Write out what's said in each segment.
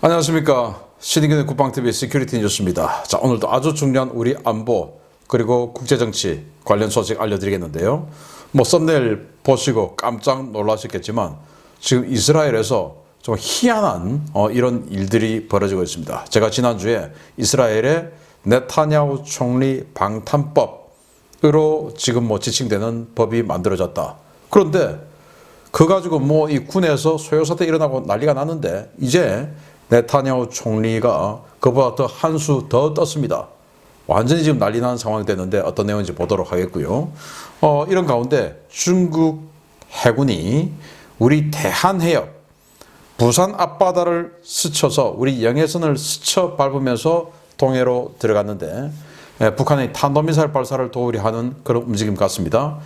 안녕하십니까. 신인균의 국방TV 시큐리티 뉴스입니다. 자, 오늘도 아주 중요한 우리 안보 그리고 국제정치 관련 소식 알려드리겠는데요. 썸네일 보시고 깜짝 놀라셨겠지만 지금 이스라엘에서 좀 희한한 이런 일들이 벌어지고 있습니다. 제가 지난주에 이스라엘의 네타냐후 총리 방탄법으로 지금 지칭되는 법이 만들어졌다. 그런데 그거 가지고 이 군에서 소요사태 일어나고 난리가 났는데 이제 네타냐후 총리가 그보다 더 한 수 더 떴습니다. 완전히 지금 난리 나는 상황이 됐는데 어떤 내용인지 보도록 하겠고요. 이런 가운데 중국 해군이 우리 대한해협 부산 앞바다를 스쳐서 우리 영해선을 스쳐 밟으면서 동해로 들어갔는데 북한의 탄도미사일 발사를 도우려 하는 그런 움직임 같습니다.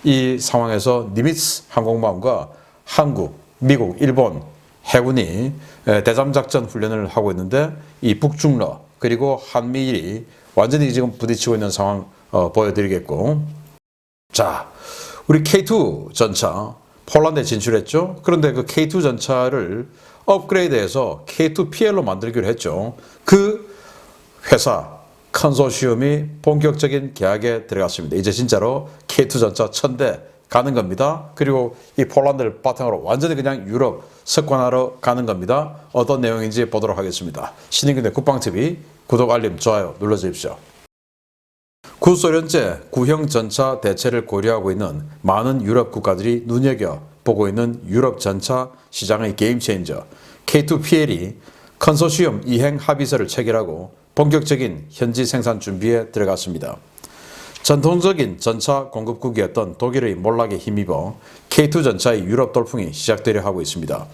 이 상황에서 니미츠 항공모함과 한국, 미국, 일본 해군이 대잠작전 훈련을 하고 있는데 이 북중러 그리고 한미일이 완전히 지금 부딪히고 있는 상황 보여드리겠고, 자, 우리 K2 전차 폴란드에 진출했죠. 그런데 그 K2 전차를 업그레이드해서 K2 PL로 만들기로 했죠. 그 회사 컨소시엄이 본격적인 계약에 들어갔습니다. 이제 진짜로 K2 전차 1000대 가는 겁니다. 그리고 이 폴란드를 바탕으로 완전히 그냥 유럽 석관하러 가는 겁니다. 어떤 내용인지 보도록 하겠습니다. 신인균의 국방TV 구독, 알림, 좋아요 눌러주십시오. 구소련제 구형 전차 대체를 고려하고 있는 많은 유럽 국가들이 눈여겨보고 있는 유럽 전차 시장의 게임체인저 K2PL이 컨소시엄 이행 합의서를 체결하고 본격적인 현지 생산 준비에 들어갔습니다. 전통적인 전차 공급국이었던 독일의 몰락에 힘입어 K2 전차의 유럽 돌풍이 시작되려 하고 있습니다.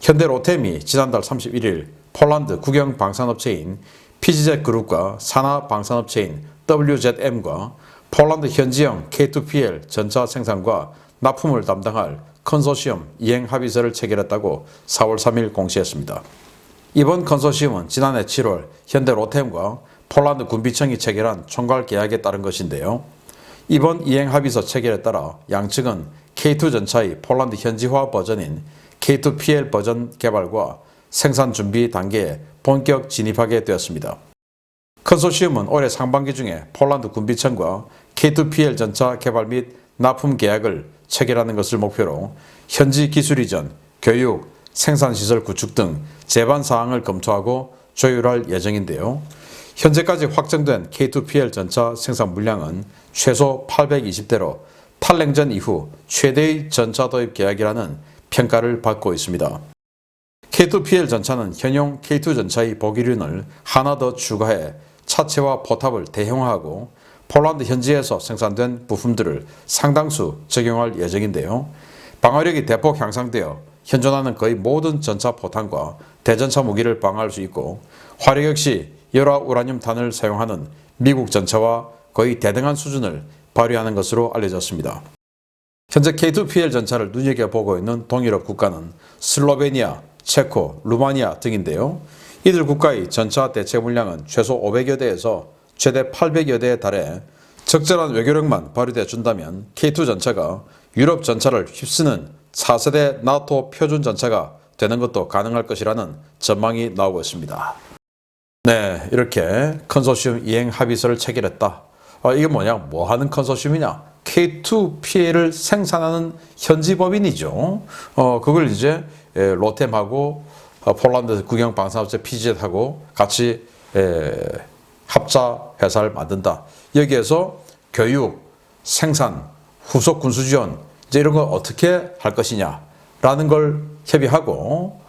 현대 로템이 지난달 31일 폴란드 국영 방산업체인 PGZ 그룹과 산하 방산업체인 WZM과 폴란드 현지형 K2PL 전차 생산과 납품을 담당할 컨소시엄 이행 합의서를 체결했다고 4월 3일 공시했습니다. 이번 컨소시엄은 지난해 7월 현대 로템과 폴란드 군비청이 체결한 총괄 계약에 따른 것인데요. 이번 이행 합의서 체결에 따라 양측은 K2 전차의 폴란드 현지화 버전인 K2PL 버전 개발과 생산 준비 단계에 본격 진입하게 되었습니다. 컨소시엄은 올해 상반기 중에 폴란드 군비청과 K2PL 전차 개발 및 납품 계약을 체결하는 것을 목표로 현지 기술 이전, 교육, 생산시설 구축 등 제반 사항을 검토하고 조율할 예정인데요. 현재까지 확정된 K2PL 전차 생산 물량은 최소 820대로 탈냉전 이후 최대의 전차 도입 계약이라는 평가를 받고 있습니다. K2PL 전차는 현용 K2 전차의 보기륜을 하나 더 추가해 차체와 포탑을 대형화하고 폴란드 현지에서 생산된 부품들을 상당수 적용할 예정인데요. 방어력이 대폭 향상되어 현존하는 거의 모든 전차 포탄과 대전차 무기를 방어할 수 있고 화력 역시 열화 우라늄 탄을 사용하는 미국 전차와 거의 대등한 수준을 발휘하는 것으로 알려졌습니다. 현재 K2PL 전차를 눈여겨보고 있는 동유럽 국가는 슬로베니아, 체코, 루마니아 등인데요. 이들 국가의 전차 대체 물량은 최소 500여 대에서 최대 800여 대에 달해 적절한 외교력만 발휘되어 준다면 K2 전차가 유럽 전차를 휩쓰는 4세대 나토 표준 전차가 되는 것도 가능할 것이라는 전망이 나오고 있습니다. 네, 이렇게 컨소시엄 이행 합의서를 체결했다. 이게 뭐냐? 뭐 하는 컨소시엄이냐? K2PL을 생산하는 현지 법인이죠. 그걸 이제 로템하고 폴란드 국영 방산업체 PGZ하고 같이 합자 회사를 만든다. 여기에서 교육, 생산, 후속 군수 지원 이제 이런 걸 어떻게 할 것이냐라는 걸 협의하고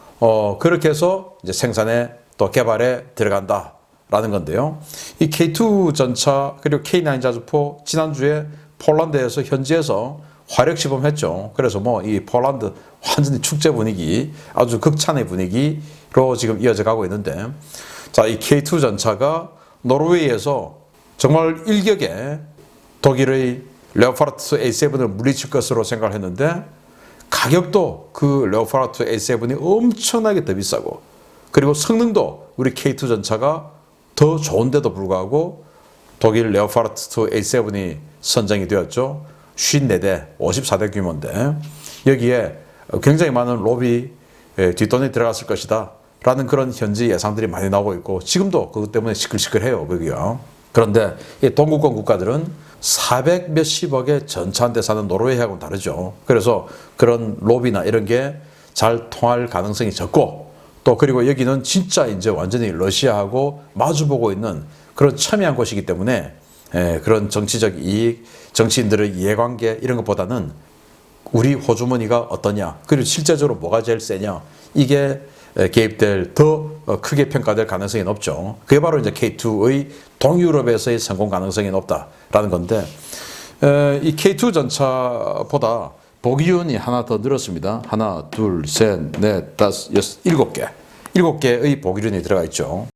그렇게 해서 이제 생산에 또 개발에 들어간다라는 건데요. 이 K2 전차 그리고 K9 자주포 지난주에 폴란드에서 현지에서 화력 시범했죠. 그래서 이 폴란드 완전히 축제 분위기, 아주 극찬의 분위기로 지금 이어져 가고 있는데, 자, 이 K2 전차가 노르웨이에서 정말 일격에 독일의 레오파르트 A7을 물리칠 것으로 생각을 했는데 가격도 그 레오파르트 A7이 엄청나게 더 비싸고 그리고 성능도 우리 K2 전차가 더 좋은데도 불구하고 독일 레오파르트 A7이 선정이 되었죠. 54대, 54대 규모인데 여기에 굉장히 많은 로비 뒷돈이 들어갔을 것이다. 라는 그런 현지 예상들이 많이 나오고 있고 지금도 그것 때문에 시끌시끌해요. 거기요. 그런데 이 동구권 국가들은 400 몇십억의 전차한대 사는 노르웨이하고는 다르죠. 그래서 그런 로비나 이런 게 잘 통할 가능성이 적고 또 그리고 여기는 진짜 이제 완전히 러시아하고 마주보고 있는 그런 첨예한 곳이기 때문에 그런 정치적 이익, 정치인들의 이해관계 이런 것보다는 우리 호주머니가 어떠냐 그리고 실제적으로 뭐가 제일 세냐 이게 개입될 더 크게 평가될 가능성이 높죠. 그게 바로 이제 K2의 동유럽에서의 성공 가능성이 높다라는 건데 이 K2 전차보다 보기운이 하나 더 늘었습니다. 하나, 둘, 셋, 넷, 다섯, 여섯, 7개. 7개의 보기운이 들어가 있죠.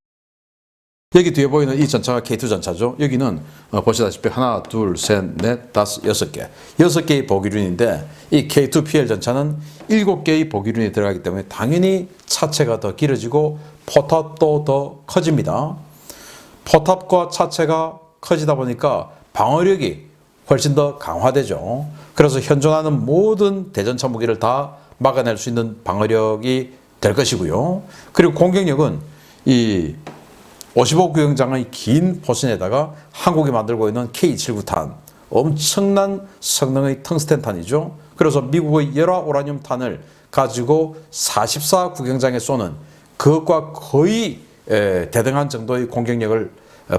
여기 뒤에 보이는 이 전차가 K2 전차죠. 여기는 보시다시피 하나, 둘, 셋, 넷, 다섯, 6개. 6개의 보기륜인데 이 K2 PL 전차는 7개의 보기륜이 들어가기 때문에 당연히 차체가 더 길어지고 포탑도 더 커집니다. 포탑과 차체가 커지다 보니까 방어력이 훨씬 더 강화되죠. 그래서 현존하는 모든 대전차 무기를 다 막아낼 수 있는 방어력이 될 것이고요. 그리고 공격력은 이 55구형장의 긴 포신에다가 한국이 만들고 있는 K79탄 엄청난 성능의 텅스텐탄이죠. 그래서 미국의 열화 우라늄 탄을 가지고 44구경장에 쏘는 그것과 거의 대등한 정도의 공격력을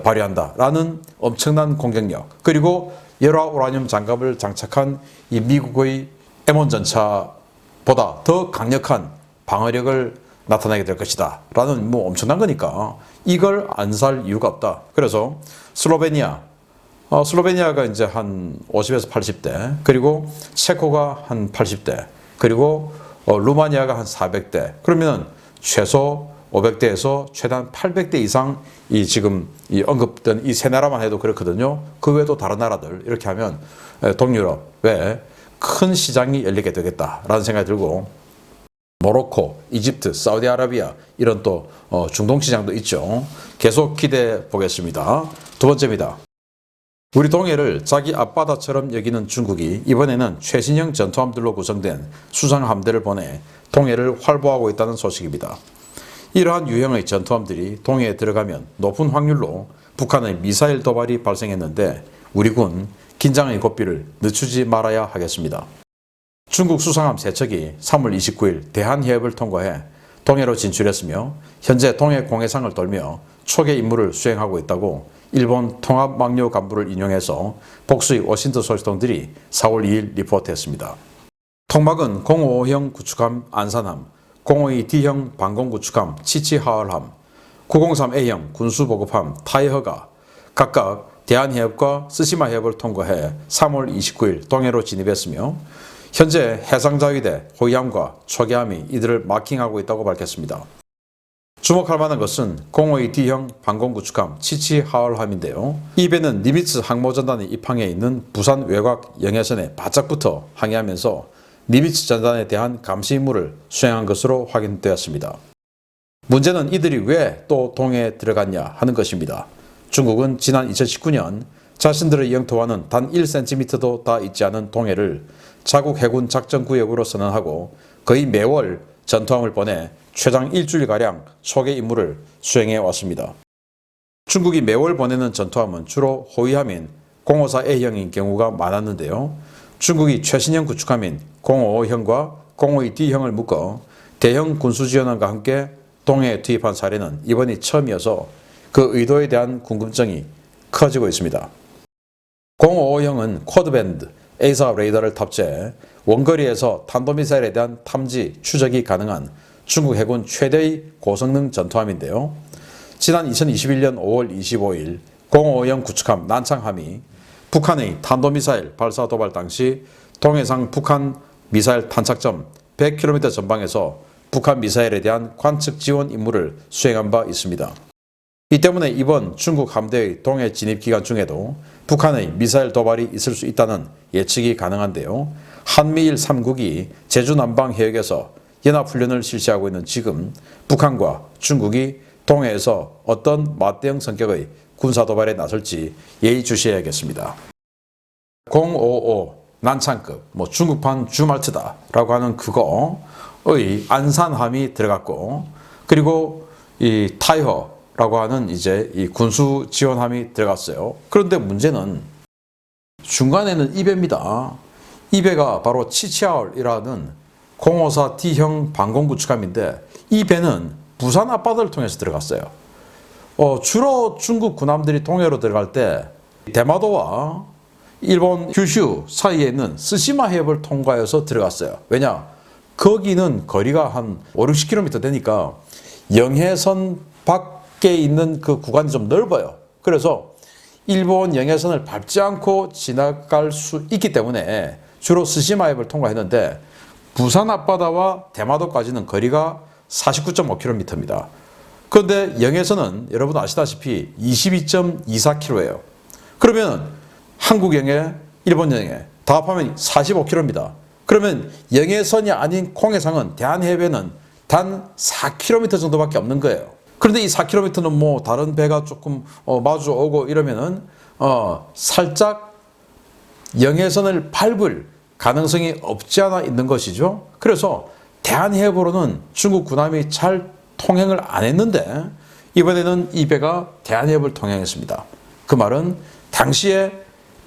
발휘한다라는 엄청난 공격력 그리고 열화 우라늄 장갑을 장착한 이 미국의 M1 전차보다 더 강력한 방어력을 나타내게 될 것이다 라는 뭐 엄청난 거니까 이걸 안 살 이유가 없다. 그래서 슬로베니아가 이제 한 50에서 80대 그리고 체코가 한 80대 그리고 루마니아가 한 400대 그러면 최소 500대에서 최단 800대 이상 이 지금 이 언급된 이 세 나라만 해도 그렇거든요. 그 외에도 다른 나라들 이렇게 하면 동유럽에 큰 시장이 열리게 되겠다라는 생각이 들고 모로코, 이집트, 사우디아라비아 이런 또 중동 시장도 있죠. 계속 기대해 보겠습니다. 두 번째입니다. 우리 동해를 자기 앞바다처럼 여기는 중국이 이번에는 최신형 전투함들로 구성된 수상함대를 보내 동해를 활보하고 있다는 소식입니다. 이러한 유형의 전투함들이 동해에 들어가면 높은 확률로 북한의 미사일 도발이 발생했는데 우리 군 긴장의 고삐를 늦추지 말아야 하겠습니다. 중국 수상함 3척이 3월 29일 대한해협을 통과해 동해로 진출했으며 현재 동해 공해상을 돌며 초계 임무를 수행하고 있다고 일본 통합망료 간부를 인용해서 복수의 워싱턴 소식통들이 4월 2일 리포트했습니다. 통막은 055형 구축함 안산함, 052D형 방공구축함 치치하얼함, 903A형 군수보급함 타이허가 각각 대한해협과 스시마해협을 통과해 3월 29일 동해로 진입했으며 현재 해상자위대 호위함과 초계함이 이들을 마킹하고 있다고 밝혔습니다. 주목할 만한 것은 052D형 방공구축함 치치하얼함인데요. 이 배는 니미츠 항모전단이 입항해 있는 부산 외곽 영해선에 바짝 붙어 항해하면서 니미츠 전단에 대한 감시 임무를 수행한 것으로 확인되었습니다. 문제는 이들이 왜 또 동해에 들어갔냐 하는 것입니다. 중국은 지난 2019년 자신들의 영토와는 단 1cm도 다 있지 않은 동해를 자국 해군 작전구역으로 선언하고 거의 매월 전투함을 보내 최장 일주일가량 초계 임무를 수행해 왔습니다. 중국이 매월 보내는 전투함은 주로 호위함인 054A형인 경우가 많았는데요. 중국이 최신형 구축함인 055형과 052D형을 묶어 대형 군수지원함과 함께 동해에 투입한 사례는 이번이 처음이어서 그 의도에 대한 궁금증이 커지고 있습니다. 055형은 쿼드밴드 A사 레이더를 탑재해 원거리에서 탄도미사일에 대한 탐지, 추적이 가능한 중국 해군 최대의 고성능 전투함인데요. 지난 2021년 5월 25일 055형 구축함 난창함이 북한의 탄도미사일 발사 도발 당시 동해상 북한 미사일 탄착점 100km 전방에서 북한 미사일에 대한 관측 지원 임무를 수행한 바 있습니다. 이 때문에 이번 중국 함대의 동해 진입 기간 중에도 북한의 미사일 도발이 있을 수 있다는 예측이 가능한데요. 한미일 3국이 제주 남방 해역에서 연합훈련을 실시하고 있는 지금 북한과 중국이 동해에서 어떤 맞대응 성격의 군사도발에 나설지 예의주시해야겠습니다. 055 난창급, 중국판 주말트다 라고 하는 그거의 안산함이 들어갔고 그리고 이 타이허라고 하는 이제 이 군수 지원함이 들어갔어요. 그런데 문제는 중간에는 이배입니다. 이배가 바로 치치아올이라는 054 D형 방공 구축함인데 이 배는 부산 앞바다를 통해서 들어갔어요. 주로 중국 군함들이 동해로 들어갈 때 대마도와 일본 규슈 사이에 있는 스시마 해협을 통과해서 들어갔어요. 왜냐? 거기는 거리가 한 5, 60km 되니까 영해선 밖에 있는 그 구간이 좀 넓어요. 그래서 일본 영해선을 밟지 않고 지나갈 수 있기 때문에 주로 스시마 해협을 통과했는데 부산 앞바다와 대마도까지는 거리가 49.5km입니다. 그런데 영해선은 여러분 아시다시피 22.24km예요. 그러면 한국 영해, 일본 영해 다 합하면 45km입니다. 그러면 영해선이 아닌 공해상은 대한해협에는 단 4km 정도밖에 없는 거예요. 그런데 이 4km는 뭐 다른 배가 조금 마주오고 이러면은 살짝 영해선을 밟을 가능성이 없지 않아 있는 것이죠. 그래서 대한해협으로는 중국 군함이 잘 통행을 안 했는데 이번에는 이 배가 대한해협을 통행했습니다. 그 말은 당시에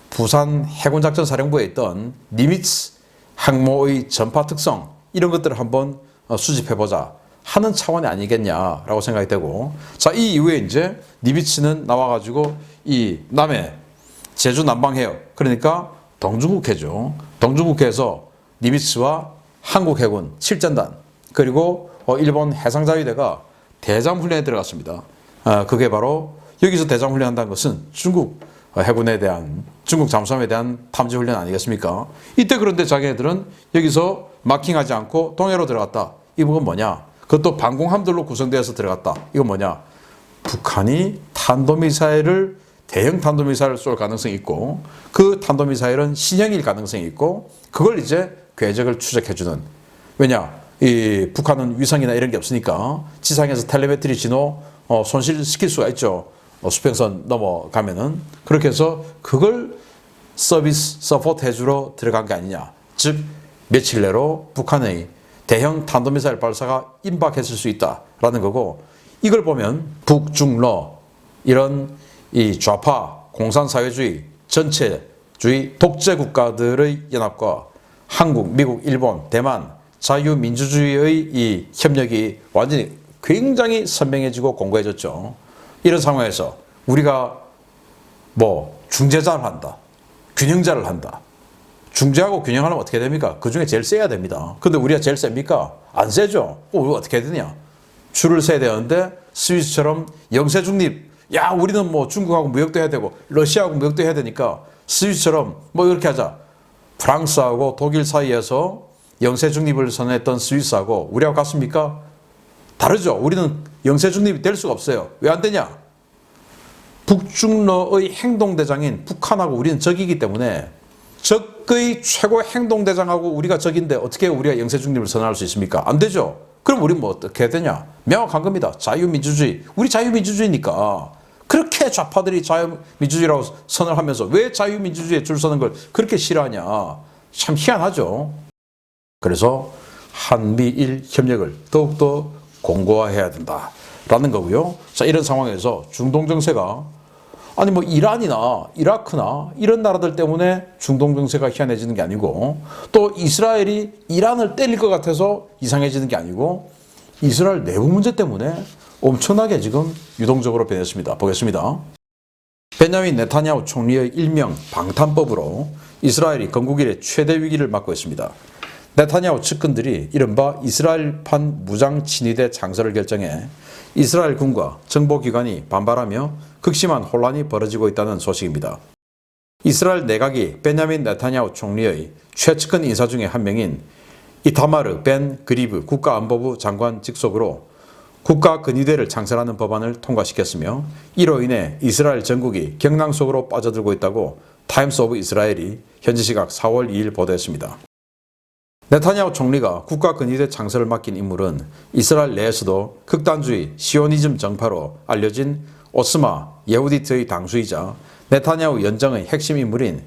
부산 해군작전사령부에 있던 니미츠 항모의 전파 특성 이런 것들을 한번 수집해보자 하는 차원이 아니겠냐라고 생각이 되고, 자, 이 이후에 이제 니미츠는 나와가지고 이 남해 제주 남방해협, 그러니까 동중국해죠. 동중국해에서 니미츠와 한국 해군 7전단 그리고 일본 해상자위대가 대잠훈련에 들어갔습니다. 그게 바로 여기서 대잠훈련한다는 것은 중국 해군에 대한, 중국 잠수함에 대한 탐지훈련 아니겠습니까? 이때 그런데 자기네들은 여기서 마킹하지 않고 동해로 들어갔다. 이건 뭐냐? 그것도 방공함들로 구성되어서 들어갔다. 이건 뭐냐? 북한이 탄도미사일을, 대형 탄도미사일을 쏠 가능성이 있고 그 탄도미사일은 신형일 가능성이 있고 그걸 이제 궤적을 추적해주는, 왜냐? 이 북한은 위성이나 이런 게 없으니까 지상에서 텔레메트리 진호 손실시킬 수가 있죠. 수평선 넘어가면은. 그렇게 해서 그걸 서비스 서포트 해주러 들어간 게 아니냐. 즉 며칠 내로 북한의 대형 탄도미사일 발사가 임박했을 수 있다라는 거고, 이걸 보면 북중러 이런 이 좌파 공산사회주의 전체주의 독재 국가들의 연합과 한국, 미국, 일본, 대만 자유민주주의의 이 협력이 완전히 굉장히 선명해지고 공고해졌죠. 이런 상황에서 우리가 뭐 중재자를 한다, 균형자를 한다. 중재하고 균형하려면 어떻게 됩니까? 그 중에 제일 세야 됩니다. 근데 우리가 제일 셉니까? 안 세죠. 우리가 어떻게 해야 되냐? 줄을 세야 되는데 스위스처럼 영세 중립, 야 우리는 뭐 중국하고 무역도 해야 되고 러시아하고 무역도 해야 되니까 스위스처럼 뭐 이렇게 하자. 프랑스하고 독일 사이에서 영세 중립을 선언했던 스위스하고 우리하고 같습니까? 다르죠. 우리는 영세 중립이 될 수가 없어요. 왜 안 되냐? 북중러의 행동대장인 북한하고 우리는 적이기 때문에 적의 최고 행동대장하고 우리가 적인데 어떻게 우리가 영세 중립을 선언할 수 있습니까? 안 되죠. 그럼 우리는 뭐 어떻게 해야 되냐? 명확한 겁니다. 자유민주주의. 우리 자유민주주의니까. 그렇게 좌파들이 자유민주주의라고 선언을 하면서 왜 자유민주주의에 줄 서는 걸 그렇게 싫어하냐? 참 희한하죠. 그래서 한미일 협력을 더욱더 공고화해야 된다라는 거고요. 자, 이런 상황에서 중동 정세가, 아니 뭐 이란이나 이라크나 이런 나라들 때문에 중동 정세가 희한해지는 게 아니고, 또 이스라엘이 이란을 때릴 것 같아서 이상해지는 게 아니고, 이스라엘 내부 문제 때문에 엄청나게 지금 유동적으로 변했습니다. 보겠습니다. 베냐민 네타냐후 총리의 일명 방탄법으로 이스라엘이 건국 이래 최대 위기를 맞고 있습니다. 네타냐후 측근들이 이른바 이스라엘판 무장 친위대 창설을 결정해 이스라엘 군과 정보기관이 반발하며 극심한 혼란이 벌어지고 있다는 소식입니다. 이스라엘 내각이 베냐민 네타냐후 총리의 최측근 인사 중에 한 명인 이타마르 벤 그리브 국가안보부 장관 직속으로 국가근위대를 창설하는 법안을 통과시켰으며, 이로 인해 이스라엘 전국이 경랑 속으로 빠져들고 있다고 타임스 오브 이스라엘이 현지 시각 4월 2일 보도했습니다. 네타냐후 총리가 국가근위대 창설을 맡긴 인물은 이스라엘 내에서도 극단주의 시오니즘 정파로 알려진 오스마 예후디트의 당수이자 네타냐후 연정의 핵심 인물인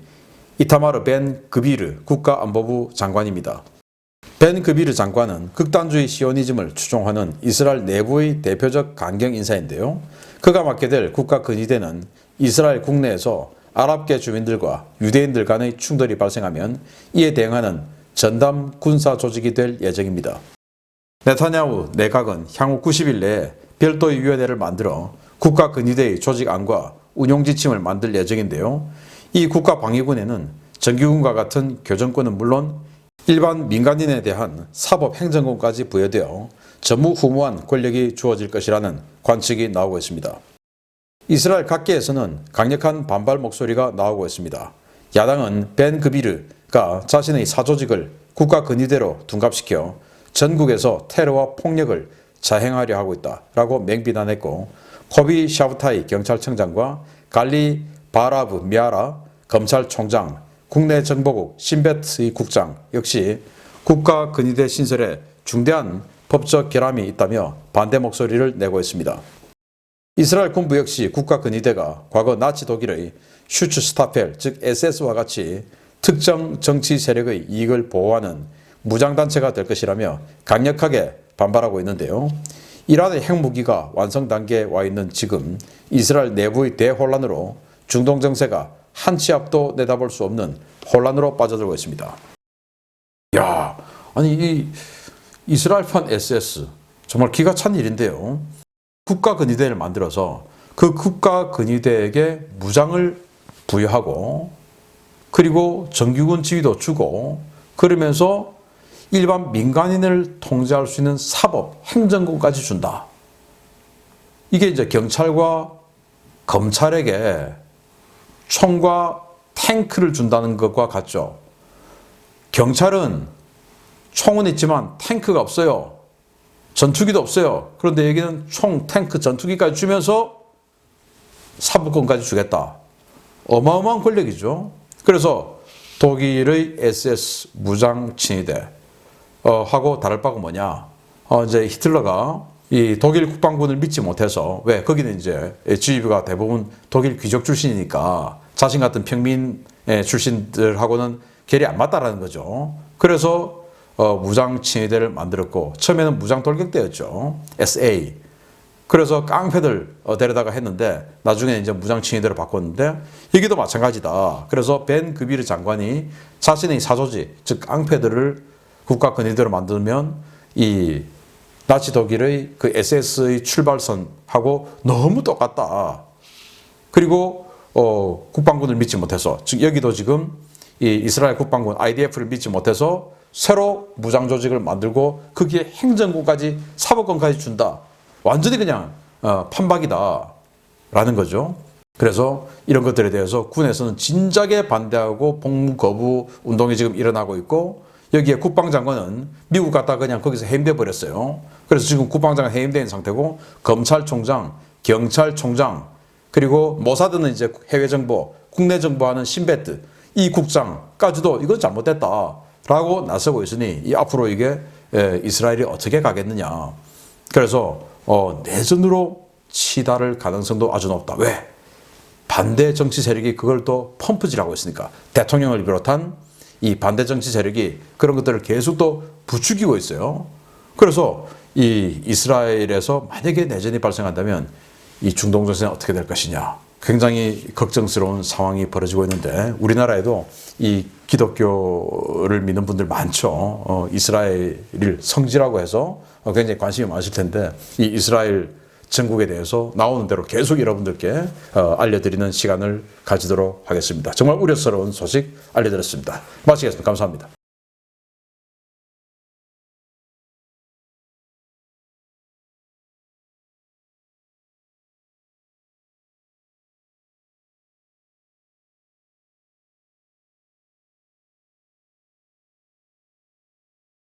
이타마르 벤 그비르 국가안보부 장관입니다. 벤 그비르 장관은 극단주의 시오니즘을 추종하는 이스라엘 내부의 대표적 강경 인사인데요. 그가 맡게 될 국가 근위대는 이스라엘 국내에서 아랍계 주민들과 유대인들 간의 충돌이 발생하면 이에 대응하는 전담 군사 조직이 될 예정입니다. 네타냐후 내각은 향후 90일 내에 별도의 위원회를 만들어 국가 근위대의 조직안과 운용 지침을 만들 예정인데요. 이 국가방위군에는 정규군과 같은 교정권은 물론 일반 민간인에 대한 사법 행정권까지 부여되어 전무후무한 권력이 주어질 것이라는 관측이 나오고 있습니다. 이스라엘 각계에서는 강력한 반발 목소리가 나오고 있습니다. 야당은 벤 그비르가 자신의 사조직을 국가 근위대로 둔갑시켜 전국에서 테러와 폭력을 자행하려 하고 있다라고 맹비난했고, 코비 샤브타이 경찰청장과 갈리 바라브 미아라 검찰총장, 국내 정보국 신베트의 국장 역시 국가 근위대 신설에 중대한 법적 결함이 있다며 반대 목소리를 내고 있습니다. 이스라엘 군부 역시 국가 근위대가 과거 나치 독일의 슈츠스타펠 즉 SS와 같이 특정 정치 세력의 이익을 보호하는 무장단체가 될 것이라며 강력하게 반발하고 있는데요. 이란의 핵무기가 완성 단계에 와 있는 지금 이스라엘 내부의 대혼란으로 중동 정세가 한 치 앞도 내다볼 수 없는 혼란으로 빠져들고 있습니다. 야, 아니 이 이스라엘판 SS 정말 기가 찬 일인데요. 국가 근위대를 만들어서 그 국가 근위대에게 무장을 부여하고 그리고 정규군 지위도 주고 그러면서 일반 민간인을 통제할 수 있는 사법, 행정권까지 준다. 이게 이제 경찰과 검찰에게 총과 탱크를 준다는 것과 같죠. 경찰은 총은 있지만 탱크가 없어요. 전투기도 없어요. 그런데 여기는 총, 탱크, 전투기까지 주면서 사법권까지 주겠다. 어마어마한 권력이죠. 그래서 독일의 SS 무장 친위대 하고 다를 바가 뭐냐? 이제 히틀러가 이 독일 국방군을 믿지 못해서, 왜? 거기는 이제 지휘부가 대부분 독일 귀족 출신이니까 자신 같은 평민 출신들하고는 결이 안 맞다라는 거죠. 그래서 무장 친위대를 만들었고, 처음에는 무장 돌격대였죠. SA. 그래서 깡패들 데려다가 했는데 나중에 이제 무장 친위대로 바꿨는데 여기도 마찬가지다. 그래서 벤 그비르 장관이 자신의 사조직, 즉 깡패들을 국가 근위대로 만들면 이 나치 독일의 그 SS의 출발선하고 너무 똑같다. 그리고 국방군을 믿지 못해서, 즉 여기도 지금 이 이스라엘 국방군 IDF를 믿지 못해서 새로 무장 조직을 만들고 거기에 행정권까지 사법권까지 준다. 완전히 그냥 판박이다 라는 거죠. 그래서 이런 것들에 대해서 군에서는 진작에 반대하고 복무 거부 운동이 지금 일어나고 있고, 여기에 국방장관은 미국 갔다 그냥 거기서 해임돼 버렸어요. 그래서 지금 국방장관 해임된 상태고, 검찰총장, 경찰총장, 그리고 모사드는 이제 해외 정보, 국내 정보하는 신베트 이 국장까지도 이건 잘못됐다라고 나서고 있으니 이 앞으로 이게 이스라엘이 어떻게 가겠느냐. 그래서 내전으로 치달을 가능성도 아주 높다. 왜? 반대 정치 세력이 그걸 또 펌프질하고 있으니까. 대통령을 비롯한 이 반대 정치 세력이 그런 것들을 계속 또 부추기고 있어요. 그래서 이 이스라엘에서 만약에 내전이 발생한다면 이 중동 정세는 어떻게 될 것이냐. 굉장히 걱정스러운 상황이 벌어지고 있는데, 우리나라에도 이 기독교를 믿는 분들 많죠. 이스라엘을 성지라고 해서 굉장히 관심이 많으실 텐데, 이 이스라엘 전국에 대해서 나오는 대로 계속 여러분들께 알려드리는 시간을 가지도록 하겠습니다. 정말 우려스러운 소식 알려드렸습니다. 마치겠습니다. 감사합니다.